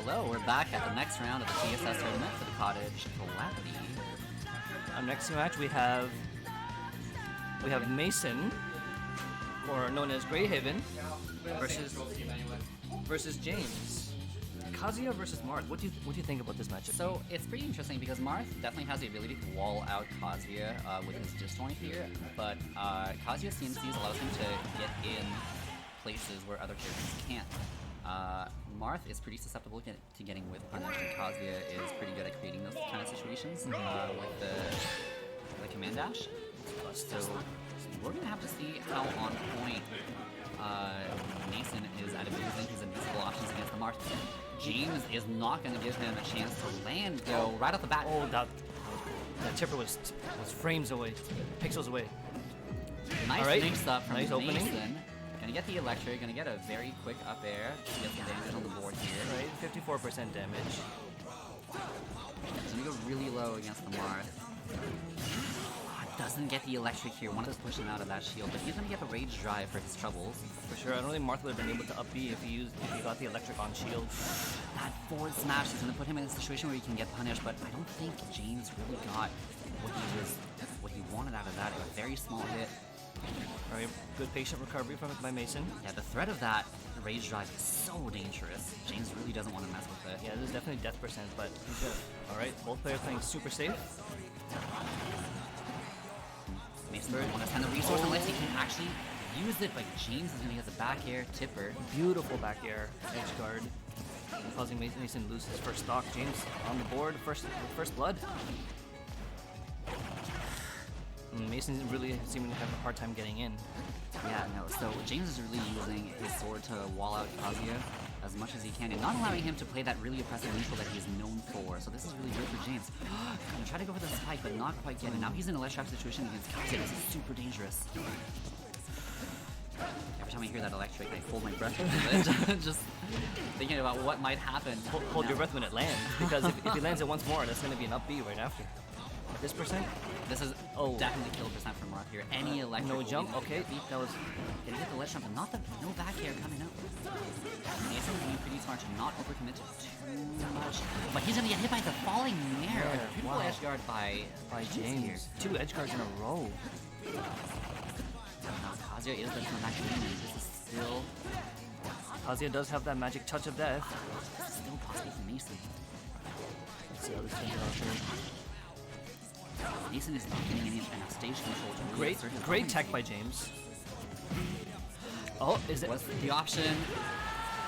Hello, we're back at the next round of the TSS tournament for the Cottage Calamity. Next match we have Mason, or known as Greyhaven, versus James. Kazuya versus Marth. What do you think about this matchup? So it's pretty interesting because Marth definitely has the ability to wall out Kazuya with his disjoint here, but Kazuya's CMCs allows him to get in places where other characters can't. Marth is pretty susceptible to getting with punish, and Kazuya is pretty good at creating those kind of situations with the command dash. So we're gonna have to see how on point Mason is at abusing his invisible options against the Marth. James is not gonna give him a chance to land go right off the bat. Oh, that tipper was frames away, pixels away. Nice mix up from nice opening. Mason. Gonna get the electric, gonna get a very quick up air to get some damage on the board here. Right, 54% damage. He's gonna go really low against the Marth. Doesn't get the electric here, wanted to push him out of that shield, but he's gonna get the rage drive for his troubles. For sure, I don't think Marth would have been able to up B if he got the electric on shield. That forward smash is gonna put him in a situation where he can get punished, but I don't think James really got what he wanted out of that. A very small hit. Alright, good patient recovery from it by Mason. Yeah, the threat of that rage drive is so dangerous. James really doesn't want to mess with it. Yeah, there's definitely death percent, but he's good. Alright, both players playing super safe. Mason doesn't want to spend the resource unless he can actually use it, but James is going to get the back air tipper. Beautiful back air edge guard, causing Mason lose his first stock. James on the board, first blood. Mason's really seeming to have a hard time getting in. Yeah, no, so James is really using his sword to wall out Kazuya as much as he can, and not allowing him to play that really oppressive neutral that he is known for. So this is really good for James. Gonna try to go for the spike, but not quite getting. Now he's in a less trap situation against Kazuya. This is super dangerous. Every time I hear that electric, I hold my breath a little bit, just thinking about what might happen. Hold your breath when it lands, because if he lands it once more, that's going to be an up B right after. This percent? This is definitely kill percent from Marth here. Any electric. No jump? Okay, that was... Gonna get the ledge jump, but no back air coming up. Mason being pretty smart to not overcommit to too much. But he's gonna get hit by the falling mirror. Yeah, Beautiful edge guard by James. Here. 2 edge guards in a row. Now Kazuya is the comeback demon. This is still... Kazuya does have that magic touch of death. This is still possible for Mason. Let's see how this turns out here. Mason is not getting any enough stage control to really assert his Great tech by James. Oh, is it? What's the option?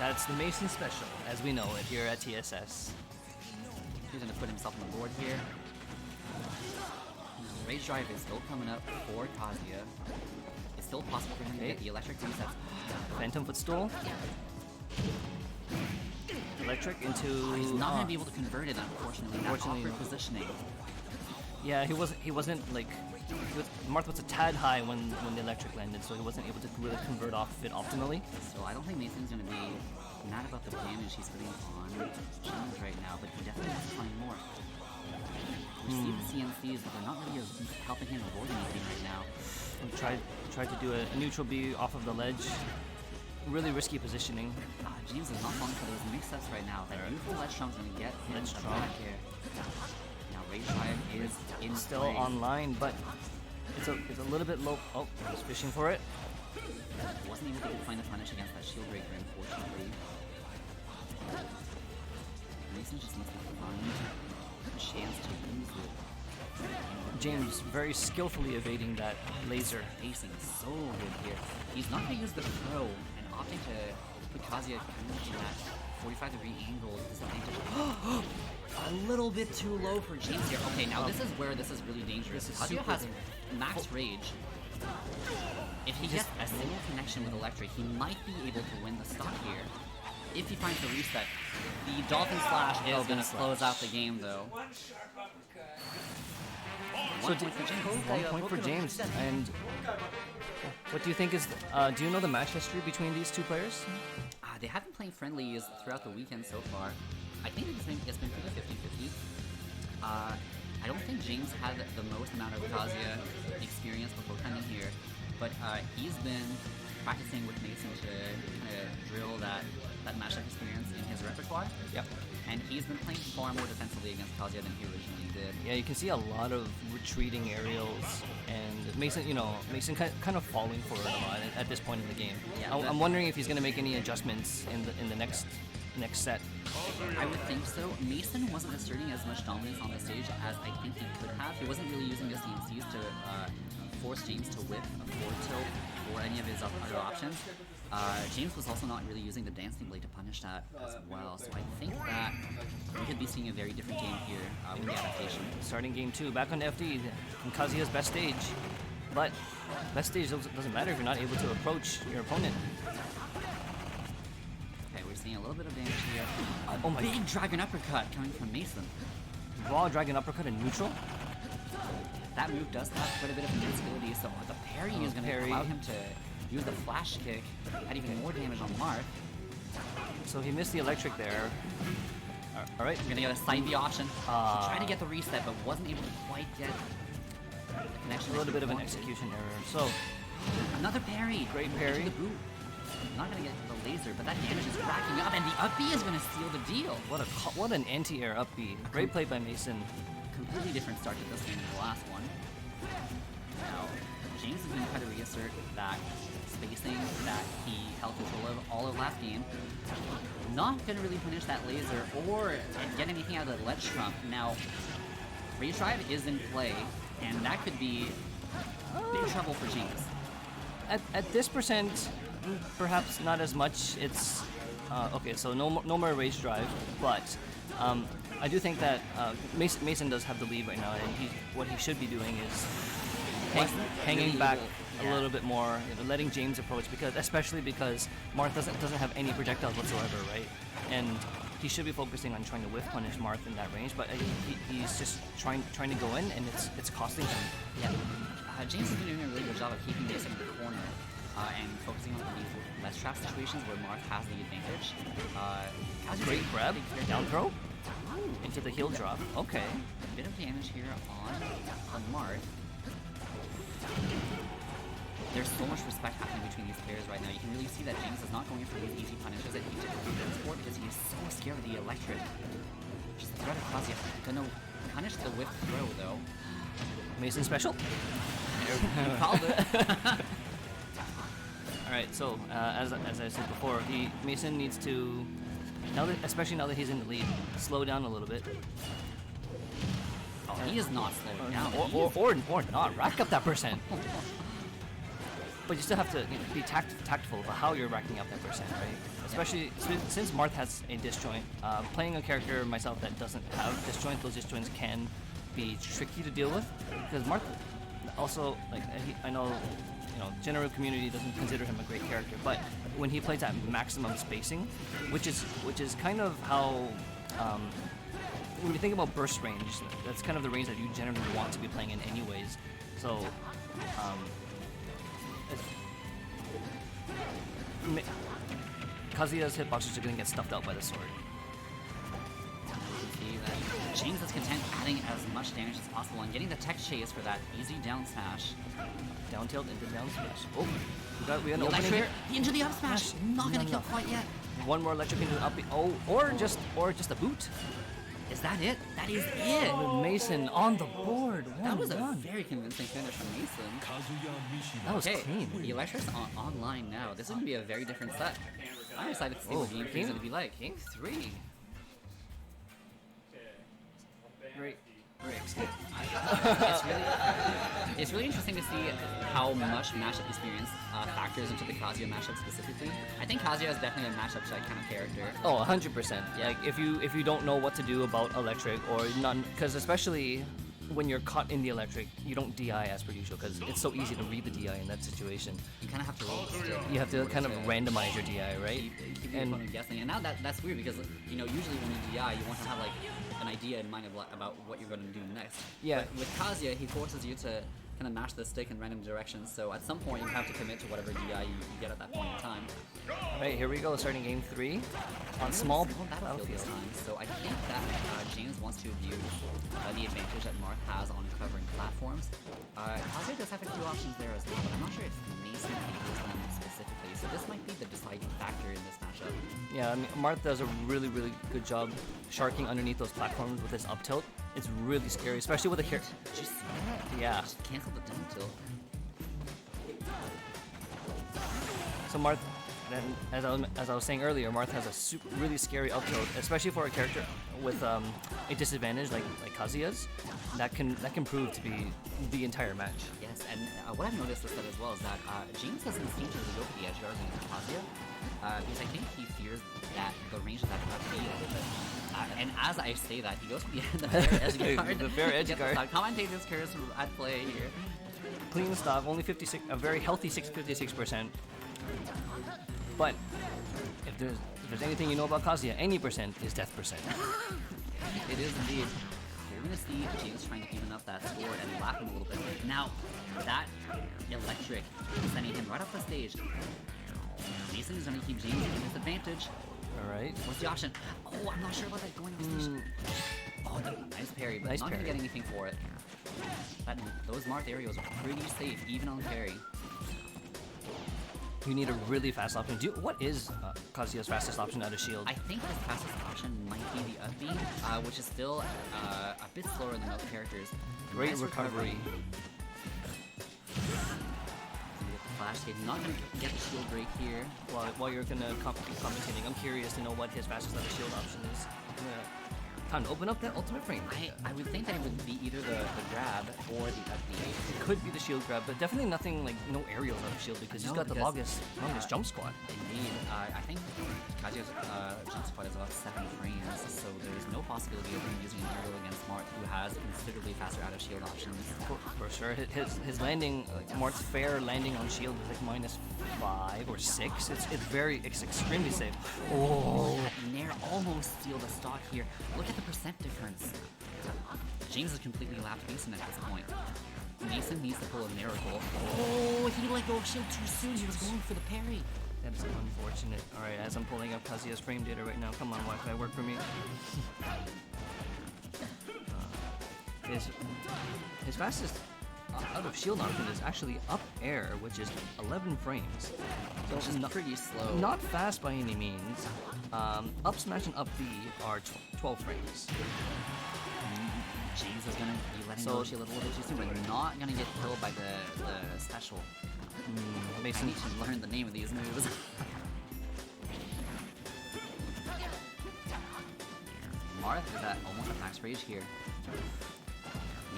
That's the Mason special, as we know it here at TSS. He's gonna put himself on the board here. Rage drive is still coming up for Kazuya. It's still possible for him to get the electric resets. Phantom footstool. Electric into... He's not gonna be able to convert it, unfortunately. That's awkward positioning. Yeah, he wasn't like... Marth was a tad high when the electric landed, so he wasn't able to really convert off of it optimally. So I don't think Mason's going to be mad about the damage he's putting on James right now, but he definitely wants to find more. We see the CMCs, but they're not really helping him avoid anything right now. Tried to do a neutral B off of the ledge. Really risky positioning. James is not falling for those mix-ups right now. That beautiful ledge trump's going to get him the back here. Now Rage Drive is still online, but it's a little bit low. Oh, he's fishing for it. Wasn't able to find the punish against that shield breaker, unfortunately. Mason just needs to find a chance to use it. James very skillfully evading that laser. Pacing so good here. He's not going to use the throw and opting to put Kazuya in that 45-degree angle disadvantage. A little bit too low for James here. Okay, now this is where this is really dangerous. Kazuya has max rage. If he gets a single connection with electric, he might be able to win the stock here. If he finds the reset. The Dolphin Slash is going to close out the game, though. One sharp uppercut. So 1 point for James. And what do you think is... do you know the match history between these two players? They have been playing friendlies throughout the weekend so far. I think it's been pretty 50-50. I don't think James had the most amount of Kazuya experience before coming here, but he's been practicing with Mason to kind of drill that matchup experience in his repertoire. Yep. And he's been playing far more defensively against Kazuya than he originally did. Yeah, you can see a lot of retreating aerials, and Mason, Mason kind of falling for it a lot at this point in the game. Yeah, I'm wondering if he's going to make any adjustments in the next set. I would think so. Mason wasn't asserting as much dominance on the stage as I think he could have. He wasn't really using his CMCs to force James to whip a forward tilt or any of his other options. James was also not really using the dancing blade to punish that as well, so I think that we could be seeing a very different game here with the adaptation. Starting game 2, back on FD, in Kazuya's best stage. But best stage doesn't matter if you're not able to approach your opponent. Okay, we're seeing a little bit of damage here. Oh my Big dragon uppercut coming from Mason. Raw dragon uppercut in neutral. That move does have quite a bit of invincibility, so the parry is going to allow him to use the flash kick, add even more damage on Marth. So he missed the electric there. Alright. We're going to get a side B option. He tried to get the reset, but wasn't able to quite get the connection. A little bit of an execution error. So, another parry. Great parry. The boot. Not going to get the laser, but that damage is racking up, and the up B is going to seal the deal. What an anti-air up B. Great play by Mason. Completely different start to this game than the last one. Now, James is going to try to reassert that spacing that he held control of all of last game. Not going to really punish that laser or get anything out of the ledge trump. Now, Rage Drive is in play, and that could be big trouble for James. At this percent, perhaps not as much. It's okay. So no more Rage Drive, but I do think that Mason does have the lead right now, and what he should be doing is hanging back a little bit more, letting James approach, especially because Marth doesn't have any projectiles whatsoever, right? And he should be focusing on trying to whiff punish Marth in that range, but he's just trying to go in, and it's costing him. Yeah. James has been doing a really good job of keeping Mason in the corner and focusing on these less trap situations where Marth has the advantage. Great grab, down throw, into the heel drop. Okay. A bit of damage here on Marth. There's so much respect happening between these players right now. You can really see that James is not going for these easy punishes that he typically goes for because he is so scared of the electric. Just the threat of Kazuya. Gonna punish the whip throw though. Mason special? You called it. Alright, so as I said before, Mason needs to, especially now that he's in the lead, slow down a little bit. Oh, he is not slowing down. Or not. Rack up that percent. But you still have to be tactful about how you're racking up that percent, right? Especially since Marth has a disjoint. Playing a character myself that doesn't have disjoint, those disjoints can be tricky to deal with because Marth also, I know, general community doesn't consider him a great character, but when he plays at maximum spacing, which is kind of how when you think about burst range, that's kind of the range that you generally want to be playing in anyways. So Kazuya's hitboxes are going to get stuffed out by the sword. See that James is content adding as much damage as possible and getting the tech chase for that easy down smash. Down tilt into down smash. Oh, we got an The opening here. Into the up smash. Not going to kill quite yet. One more electric into up. Oh, or just a boot. Is that it? That is it! With Mason on the board. That was a very convincing finish from Mason. That was clean. The Electric's online now. This is going to be a very different set. I'm excited to see what game 3 is going to be like. Game 3. Very excited. It's really interesting to see how much matchup experience factors into the Kazuya matchup specifically. I think Kazuya is definitely a matchup kind of character. Oh, 100%. Yeah. Like if you don't know what to do about electric or none, because especially when you're caught in the electric, you don't DI as per usual because it's so easy to read the DI in that situation. You kind of have to roll the stick. You have to kind of randomize your DI, right? Keep your opponent guessing. And now that's weird because usually when you DI, you want to have an idea in mind about what you're going to do next. Yeah. But with Kazuya, he forces you to kind of mash the stick in random directions. So at some point, you have to commit to whatever DI you get at that point in time. Alright, here we go. Starting game 3 on small battlefield this time. So I think that James wants to abuse the advantage that Marth has on covering platforms. Kazuya does have a few options there as well, but I'm not sure if Mason handles them specifically. So this might be the deciding factor in this matchup. Yeah, I mean, Marth does a really, really good job sharking underneath those platforms with his up tilt. It's really scary, especially with a character. Just Yeah. Just cancel the down tilt. So Marth, then as I was saying earlier, Marth has a really scary up tilt, especially for a character with a disadvantage like Kazuya's. That can prove to be the entire match. Yes, and what I've noticed with that as well is that James doesn't seem to go for the edge guards against Kazuya, because I think he fears that the range of that could be a little bit. And as I say that, he goes for the fair edge guard. The fair edge guard. Commentator's curse at play here. Clean stock, only 56, a very healthy 56%. But if there's anything you know about Kazuya, any percent is death percent. It is indeed. We're going to see James trying to even up that score and lap him a little bit. Now, that electric sending him right off the stage. Mason is going to keep James in disadvantage. Alright. What's the option? Oh, I'm not sure about that going off the stage. Oh, nice parry, but Nice not going to parry. get anything for it. Those Marth aerials are pretty safe, even on parry. You need a really fast option. What is Kazuya's fastest option out of shield? I think his fastest option might be the up B, which is still a bit slower than most characters. Great Nice recovery. Flash hit, not going to get the shield break here. While you're gonna commentating, I'm curious to know what his fastest out of shield option is. Time to open up that ultimate frame. I would think that it would be either the grab or the up B. It could be the shield grab, but definitely nothing like no aerials out of shield because he's No, got the because, longest jump squat. Indeed, I think Kazuya's jump squat is about 7 frames, so there's no possibility of him using an aerial against Marth, who has considerably faster out of shield options. For sure, his landing, Marth's fair landing on shield is like -5 or 6. It's extremely safe. Oh, Nair almost steal the stock here. Look at the percent difference. James has completely lapped Mason at this point. Mason needs to pull a miracle. Oh, he let go of shield too soon. He was going for the parry. that is unfortunate. All right, as I'm pulling up Kazuya's frame data right now, come on, why can I work for me? His fastest out of shield option is actually up air, which is 11 frames. So Which is pretty slow. Not fast by any means. Up smash and up B are 12 frames. James is going to be letting So- go of shield a little bit too soon, but not going to get killed by the special. I Mason, need to learn the name of these moves. Marth is at almost at max rage here.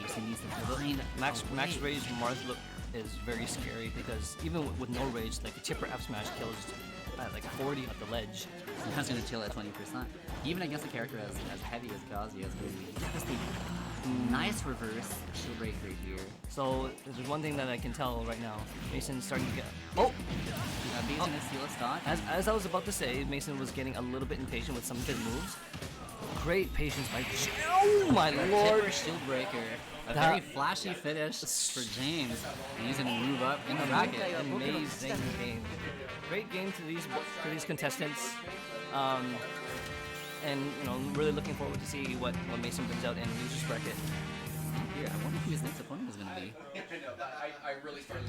Mason needs to blind. max away. rage Marth is very scary because even with no rage, like a chipper F smash kills at like 40 at the ledge. Sometimes going to chill at 20%. Even against a character as heavy as Kazuya is going to be devastating. Nice reverse shield breaker here. So there's one thing that I can tell right now. Mason's starting to get. Oh! Mason is steal a stock. As I was about to say, Mason was getting a little bit impatient with some of his moves. Great patience by. Oh my lord! Chipper shield breaker. A That- very flashy finish for James. And he's going to move up in the bracket. Amazing game. Great game to these contestants. And you know, really looking forward to see what Mason brings out in losers bracket. Here, I wonder who his next opponent is going to be. I know that I really started